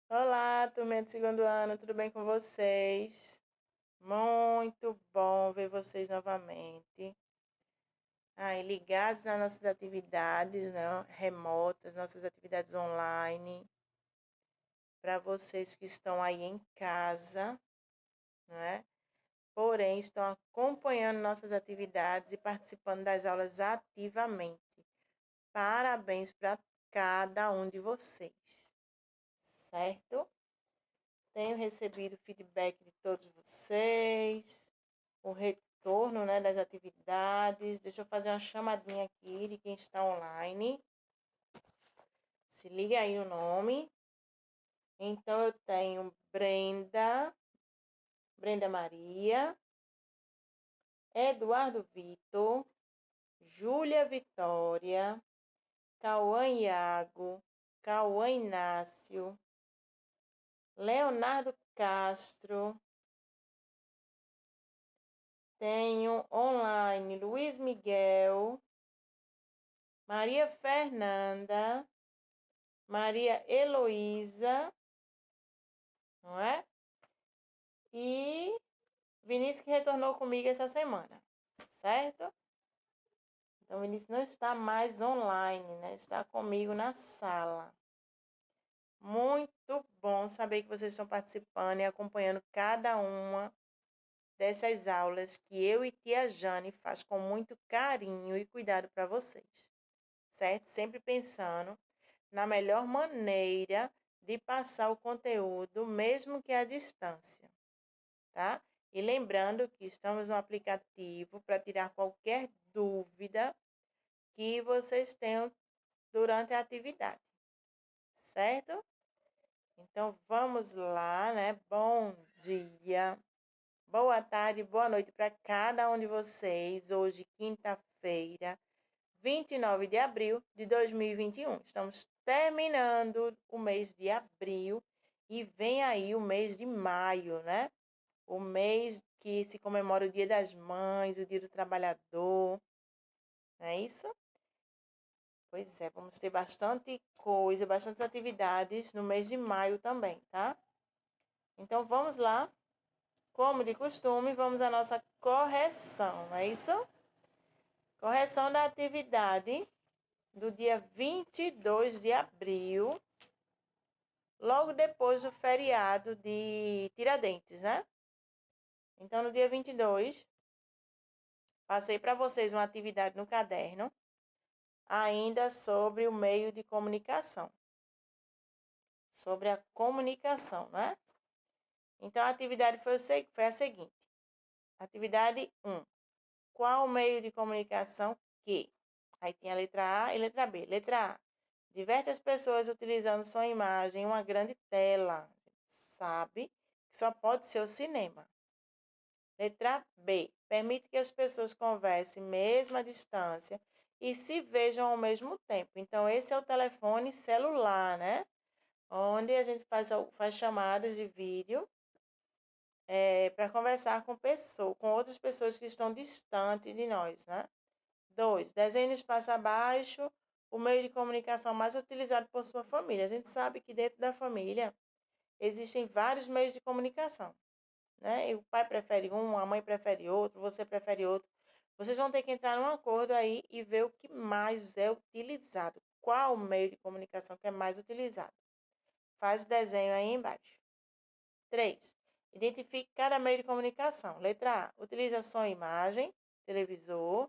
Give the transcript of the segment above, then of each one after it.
Olá, turminha de segundo ano, tudo bem com vocês? Muito bom ver vocês novamente. Aí, ligados nas nossas atividades, né, remotas, nossas atividades online. Para vocês que estão aí em casa, né? Porém, estão acompanhando nossas atividades e participando das aulas ativamente. Parabéns para cada um de vocês, certo? Tenho recebido feedback de todos vocês, o retorno, né, das atividades. Deixa eu fazer uma chamadinha aqui de quem está online. Se liga aí o nome. Então, eu tenho Brenda Maria, Eduardo Vitor, Júlia Vitória, Cauã Iago, Cauã Inácio, Leonardo Castro. Tenho online Luiz Miguel, Maria Fernanda, Maria Heloísa, não é? E Vinícius que retornou comigo essa semana, certo? Então, Vinícius não está mais online, né? Está comigo na sala. Muito bom saber que vocês estão participando e acompanhando cada uma dessas aulas que eu e tia Jane faz com muito carinho e cuidado para vocês, certo? Sempre pensando na melhor maneira de passar o conteúdo, mesmo que à distância, tá? E lembrando que estamos no aplicativo para tirar qualquer dúvida que vocês tenham durante a atividade, certo? Então vamos lá, né? Bom dia, boa tarde, boa noite para cada um de vocês. Hoje, quinta-feira, 29 de abril de 2021. Estamos terminando o mês de abril e vem aí o mês de maio, né? O mês que se comemora o Dia das Mães, o Dia do Trabalhador, não é isso? Pois é, vamos ter bastante coisa, bastantes atividades no mês de maio também, tá? Então vamos lá, como de costume, vamos à nossa correção, não é isso? Correção da atividade do dia 22 de abril, logo depois do feriado de Tiradentes, né? Então, no dia 22, passei para vocês uma atividade no caderno, ainda sobre o meio de comunicação, sobre a comunicação, né? Então, a atividade foi a seguinte. Atividade 1. Qual o meio de comunicação que? Aí tem a letra A e letra B. Letra A. Diverte as pessoas utilizando sua imagem em uma grande tela. Sabe que só pode ser o cinema. Letra B. Permite que as pessoas conversem mesmo à distância e se vejam ao mesmo tempo. Então, esse é o telefone celular, né? Onde a gente faz chamadas de vídeo para conversar com outras pessoas que estão distantes de nós, né? 2. Desenhe no espaço abaixo o meio de comunicação mais utilizado por sua família. A gente sabe que dentro da família existem vários meios de comunicação, né? E o pai prefere um, a mãe prefere outro, você prefere outro. Vocês vão ter que entrar num acordo aí e ver o que mais é utilizado. Qual o meio de comunicação que é mais utilizado? Faz o desenho aí embaixo. 3. Identifique cada meio de comunicação. Letra A. Utiliza som e imagem, televisor.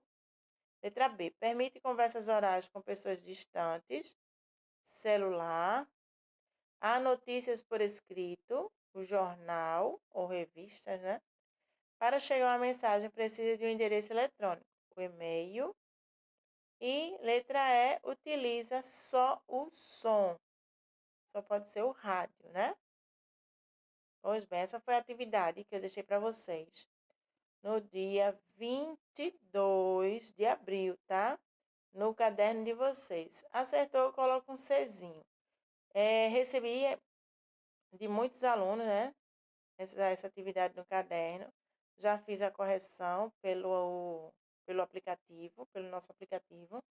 Letra B. Permite conversas orais com pessoas distantes, celular. Há notícias por escrito, o jornal ou revistas, né? Para chegar uma mensagem, precisa de um endereço eletrônico, o e-mail. E letra E, utiliza só o som. Só pode ser o rádio, né? Pois bem, essa foi a atividade que eu deixei para vocês no dia 22 de abril, tá? No caderno de vocês. Acertou, coloca um Czinho. Recebi de muitos alunos, né? Essa atividade no caderno. Já fiz a correção pelo aplicativo, pelo nosso aplicativo.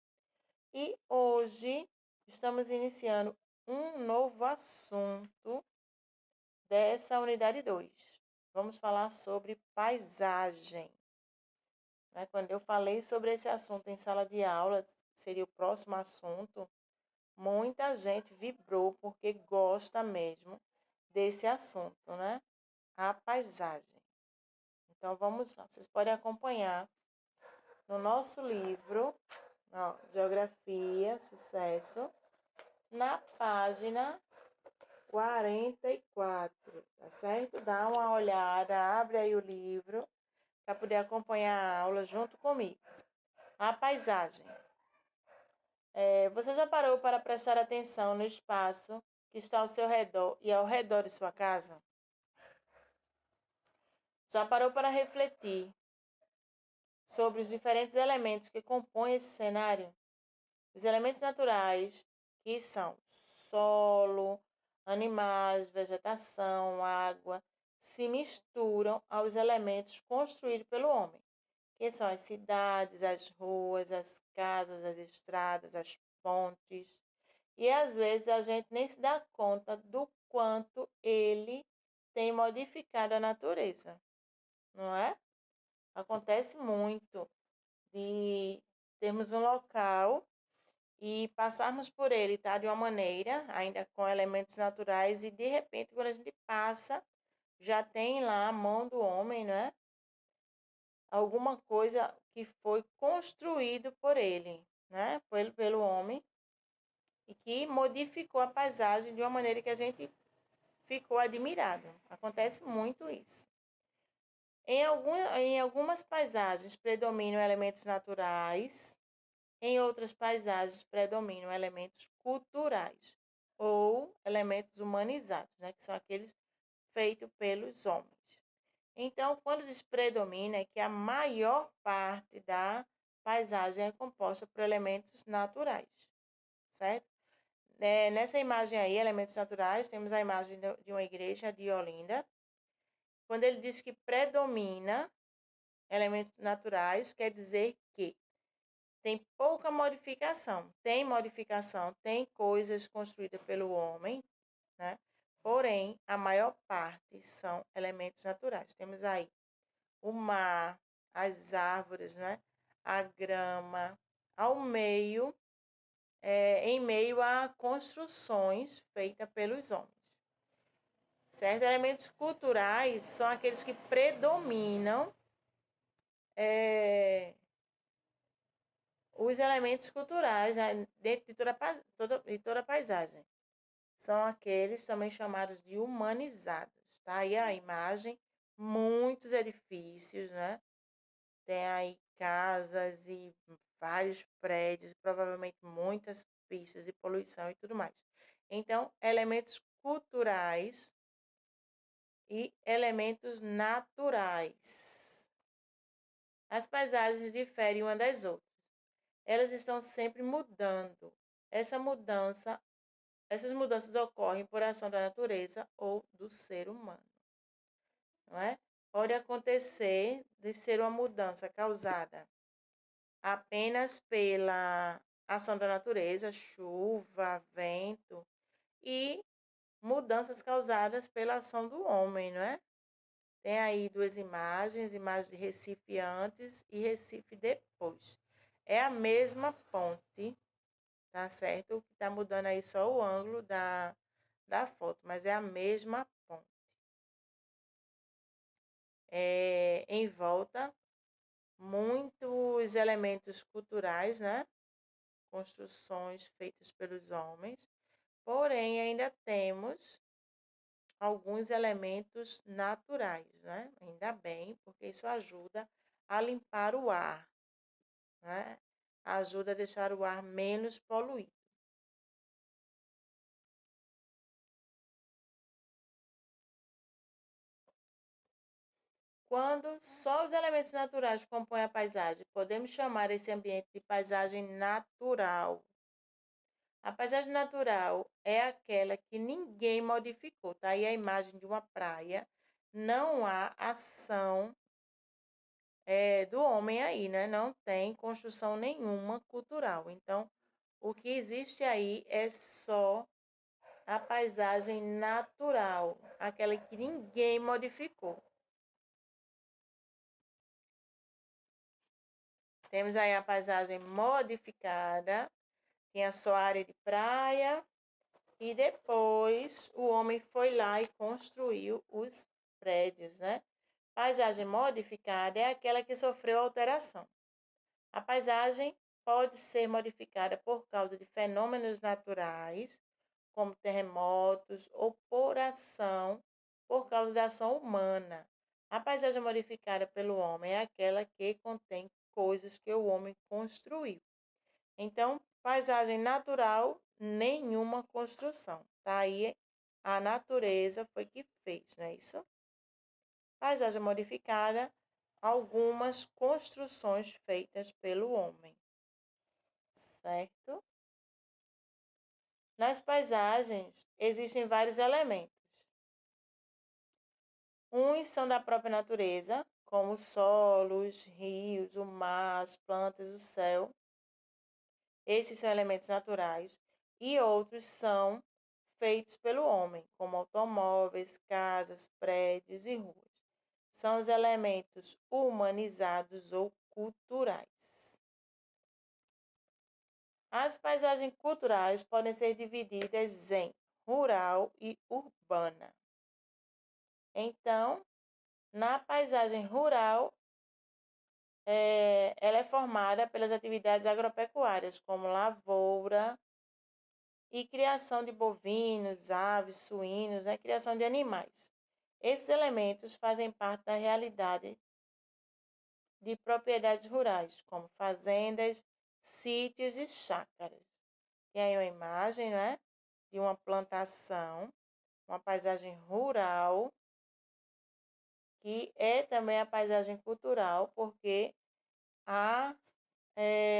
E hoje estamos iniciando um novo assunto dessa unidade 2. Vamos falar sobre paisagem. Quando eu falei sobre esse assunto em sala de aula, seria o próximo assunto, muita gente vibrou porque gosta mesmo desse assunto, né? A paisagem. Então, vamos lá. Vocês podem acompanhar no nosso livro, ó, Geografia, Sucesso, na página 44, tá certo? Dá uma olhada, abre aí o livro para poder acompanhar a aula junto comigo. A paisagem. Você já parou para prestar atenção no espaço que está ao seu redor e ao redor de sua casa? Já parou para refletir sobre os diferentes elementos que compõem esse cenário? Os elementos naturais, que são solo, animais, vegetação, água, se misturam aos elementos construídos pelo homem, que são as cidades, as ruas, as casas, as estradas, as pontes. E às vezes a gente nem se dá conta do quanto ele tem modificado a natureza, não é? Acontece muito de termos um local e passarmos por ele, tá? De uma maneira, ainda com elementos naturais, e de repente, quando a gente passa, já tem lá a mão do homem, né? Alguma coisa que foi construído por ele, né? Pelo homem, e que modificou a paisagem de uma maneira que a gente ficou admirado. Acontece muito isso. Em algumas paisagens predominam elementos naturais, em outras paisagens predominam elementos culturais ou elementos humanizados, né, que são aqueles feitos pelos homens. Então, quando diz predomina, é que a maior parte da paisagem é composta por elementos naturais, certo? Nessa imagem aí, elementos naturais, temos a imagem de uma igreja de Olinda. Quando ele diz que predomina elementos naturais, quer dizer que tem pouca modificação. Tem modificação, tem coisas construídas pelo homem, né? Porém, a maior parte são elementos naturais. Temos aí o mar, as árvores, né? A grama, ao meio, em meio a construções feitas pelos homens. Certo? Elementos culturais são aqueles que predominam os elementos culturais, né, dentro de toda a paisagem. São aqueles também chamados de humanizados. Tá aí a imagem, muitos edifícios, né? Tem aí casas e vários prédios, provavelmente muitas pistas de poluição e tudo mais. Então, elementos culturais e elementos naturais. As paisagens diferem uma das outras. Elas estão sempre mudando. Essas mudanças ocorrem por ação da natureza ou do ser humano, não é? Pode acontecer de ser uma mudança causada apenas pela ação da natureza, chuva, vento, e mudanças causadas pela ação do homem, não é? Tem aí duas imagens, imagem de Recife antes e Recife depois. É a mesma ponte, tá certo? O que tá mudando aí só o ângulo da foto, mas é a mesma ponte. Em volta, muitos elementos culturais, né? Construções feitas pelos homens, porém ainda temos alguns elementos naturais, né? Ainda bem, porque isso ajuda a limpar o ar, né? Ajuda a deixar o ar menos poluído. Quando só os elementos naturais compõem a paisagem, podemos chamar esse ambiente de paisagem natural. A paisagem natural é aquela que ninguém modificou. Tá aí a imagem de uma praia. Não há ação do homem aí, né? Não tem construção nenhuma cultural. Então, o que existe aí é só a paisagem natural, aquela que ninguém modificou. Temos aí a paisagem modificada, tinha só área de praia, e depois o homem foi lá e construiu os prédios, né? Paisagem modificada é aquela que sofreu alteração. A paisagem pode ser modificada por causa de fenômenos naturais, como terremotos, ou por causa da ação humana. A paisagem modificada pelo homem é aquela que contém coisas que o homem construiu. Então, paisagem natural, nenhuma construção. Tá aí a natureza foi que fez, não é isso? Paisagem modificada, algumas construções feitas pelo homem, certo? Nas paisagens existem vários elementos. Uns são da própria natureza, como o solo, os rios, o mar, as plantas, o céu. Esses são elementos naturais. E outros são feitos pelo homem, como automóveis, casas, prédios e ruas. São os elementos humanizados ou culturais. As paisagens culturais podem ser divididas em rural e urbana. Então, na paisagem rural, ela é formada pelas atividades agropecuárias, como lavoura e criação de bovinos, aves, suínos, né? Criação de animais. Esses elementos fazem parte da realidade de propriedades rurais, como fazendas, sítios e chácaras. E aí uma imagem, né, de uma plantação, uma paisagem rural, que é também a paisagem cultural, porque há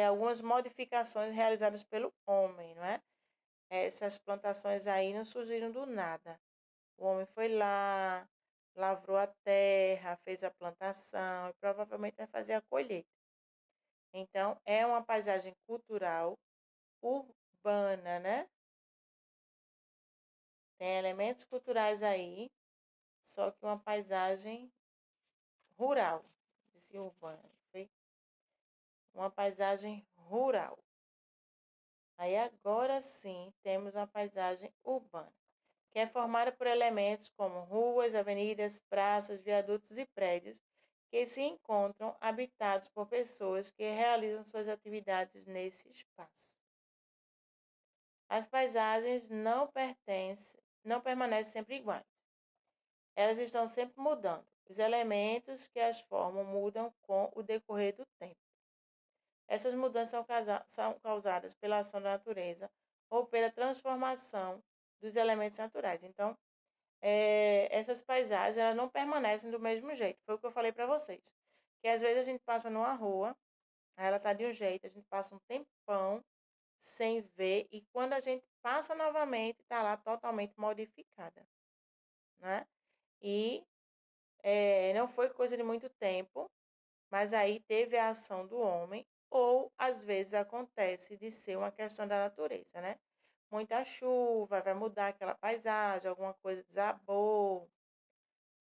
algumas modificações realizadas pelo homem, não é? Essas plantações aí não surgiram do nada. O homem foi lá, lavrou a terra, fez a plantação e provavelmente vai fazer a colheita. Então, é uma paisagem cultural urbana, né? Tem elementos culturais aí, só que uma paisagem rural. Disse urbana, foi uma paisagem rural. Aí agora sim temos uma paisagem urbana, que é formada por elementos como ruas, avenidas, praças, viadutos e prédios que se encontram habitados por pessoas que realizam suas atividades nesse espaço. As paisagens não permanecem sempre iguais. Elas estão sempre mudando. Os elementos que as formam mudam com o decorrer do tempo. Essas mudanças são causadas pela ação da natureza ou pela transformação dos elementos naturais. Então, essas paisagens elas não permanecem do mesmo jeito. Foi o que eu falei para vocês. Que às vezes a gente passa numa rua, aí ela tá de um jeito, a gente passa um tempão sem ver e quando a gente passa novamente, está lá totalmente modificada, né? E não foi coisa de muito tempo, mas aí teve a ação do homem, ou às vezes acontece de ser uma questão da natureza, né? Muita chuva, vai mudar aquela paisagem, alguma coisa desabou,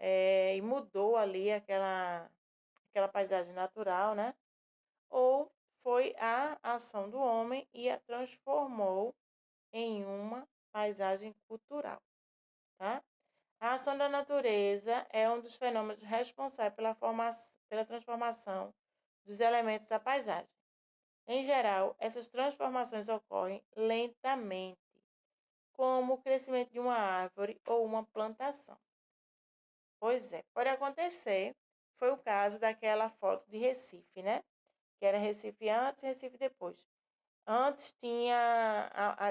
e mudou ali aquela paisagem natural, né? Ou foi a ação do homem e a transformou em uma paisagem cultural, tá? A ação da natureza é um dos fenômenos responsáveis pela transformação dos elementos da paisagem. Em geral, essas transformações ocorrem lentamente, como o crescimento de uma árvore ou uma plantação. Pois é, pode acontecer. Foi o caso daquela foto de Recife, né? Que era Recife antes e Recife depois. Antes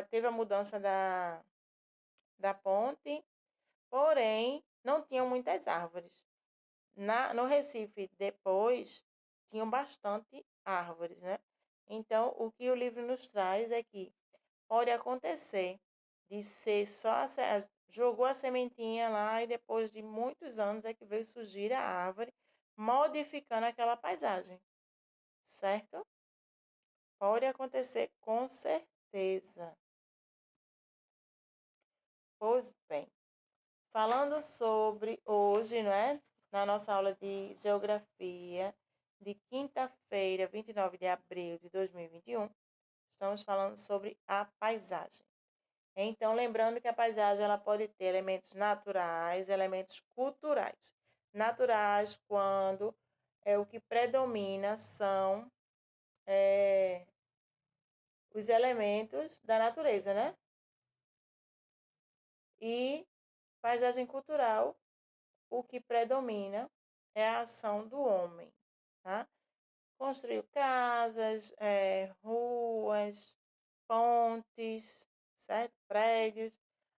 teve a mudança da ponte, porém não tinham muitas árvores. No Recife, depois, tinham bastante árvores, né? Então, o que o livro nos traz é que pode acontecer de ser jogou a sementinha lá e depois de muitos anos é que veio surgir a árvore, modificando aquela paisagem, certo? Pode acontecer com certeza. Pois bem, falando sobre hoje, não é? Na nossa aula de geografia de quinta-feira, 29 de abril de 2021, estamos falando sobre a paisagem. Então, lembrando que a paisagem ela pode ter elementos naturais, elementos culturais. Naturais, quando o que predomina são os elementos da natureza, né? E paisagem cultural, o que predomina é a ação do homem, tá? Construiu casas, ruas, pontes, certo? Prédios.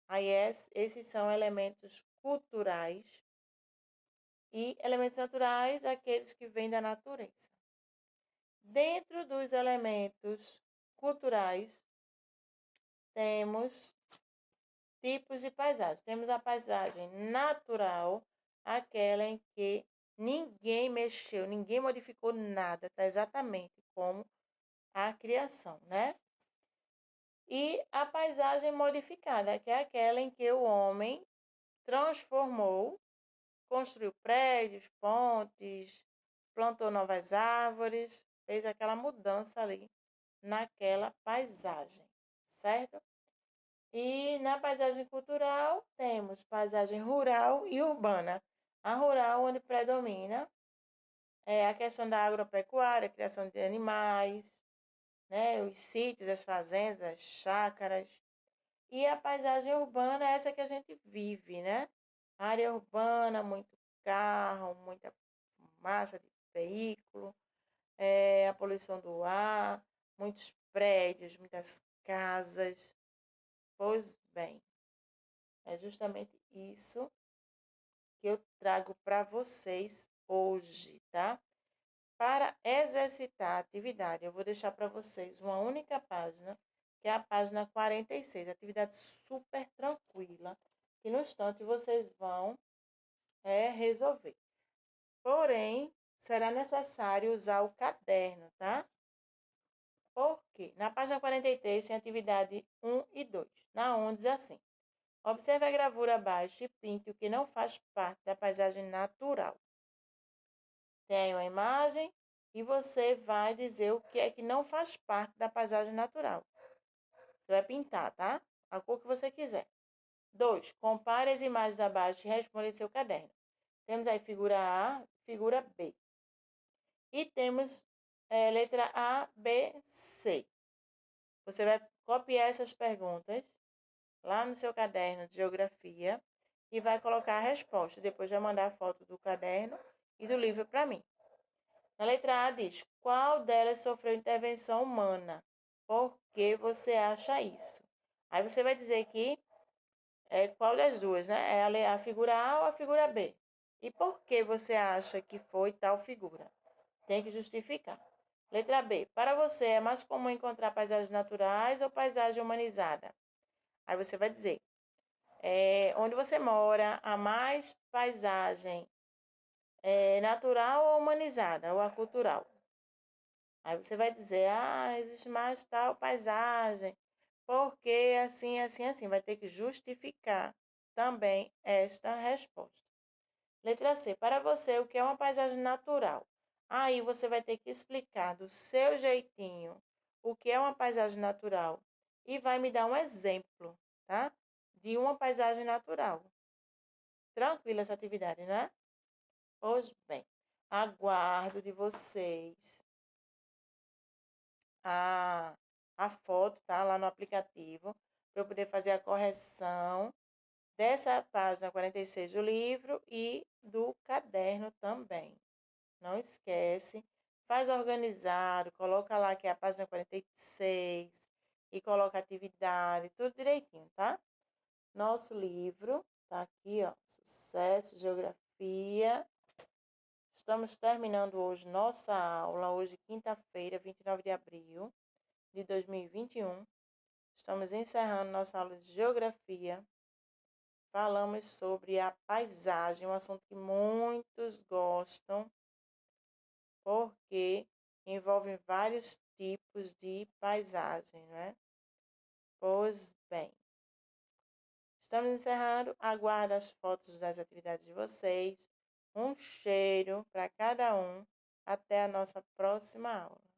Aí esses são elementos culturais e elementos naturais, aqueles que vêm da natureza. Dentro dos elementos culturais, temos tipos de paisagem. Temos a paisagem natural, aquela em que ninguém mexeu, ninguém modificou nada, está exatamente como a criação, né? E a paisagem modificada, que é aquela em que o homem transformou, construiu prédios, pontes, plantou novas árvores, fez aquela mudança ali naquela paisagem, certo? E na paisagem cultural temos paisagem rural e urbana. A rural, onde predomina é a questão da agropecuária, criação de animais, né, os sítios, as fazendas, as chácaras. E a paisagem urbana é essa que a gente vive, né? Área urbana, muito carro, muita massa de veículo, a poluição do ar, muitos prédios, muitas casas. Pois bem, é justamente isso que eu trago para vocês hoje, tá? Para exercitar a atividade, eu vou deixar para vocês uma única página, que é a página 46, atividade super tranquila, que no instante vocês vão resolver. Porém, será necessário usar o caderno, tá? Por quê? Na página 43 tem atividade 1 e 2. Na 1 diz assim: observe a gravura abaixo e pinte o que não faz parte da paisagem natural. Tem uma imagem e você vai dizer o que é que não faz parte da paisagem natural. Você vai pintar, tá? A cor que você quiser. 2. Compare as imagens abaixo e responda em seu caderno. Temos aí figura A, figura B. E temos letra A, B, C. Você vai copiar essas perguntas lá no seu caderno de geografia e vai colocar a resposta. Depois vai mandar a foto do caderno e do livro para mim. Na letra A diz: qual delas sofreu intervenção humana? Por que você acha isso? Aí você vai dizer que qual das duas, né? É a figura A ou a figura B? E por que você acha que foi tal figura? Tem que justificar. Letra B. Para você, é mais comum encontrar paisagens naturais ou paisagem humanizada? Aí você vai dizer: onde você mora, há mais paisagem natural ou humanizada, ou a cultural? Aí você vai dizer: existe mais tal paisagem, porque assim, assim, assim. Vai ter que justificar também esta resposta. Letra C. Para você, o que é uma paisagem natural? Aí você vai ter que explicar do seu jeitinho o que é uma paisagem natural e vai me dar um exemplo, tá? De uma paisagem natural. Tranquila essa atividade, né? Pois bem, aguardo de vocês a, a foto, tá? Lá no aplicativo, para eu poder fazer a correção dessa página 46 do livro e do caderno também. Não esquece, faz organizado, coloca lá que é a página 46 e coloca atividade, tudo direitinho, tá? Nosso livro tá aqui, ó, Sucesso, Geografia. Estamos terminando hoje nossa aula, hoje quinta-feira, 29 de abril de 2021. Estamos encerrando nossa aula de Geografia. Falamos sobre a paisagem, um assunto que muitos gostam, porque envolve vários tipos de paisagem, né? Pois bem, Estamos encerrando. Aguardo as fotos das atividades de vocês. Um cheiro para cada um. Até a nossa próxima aula.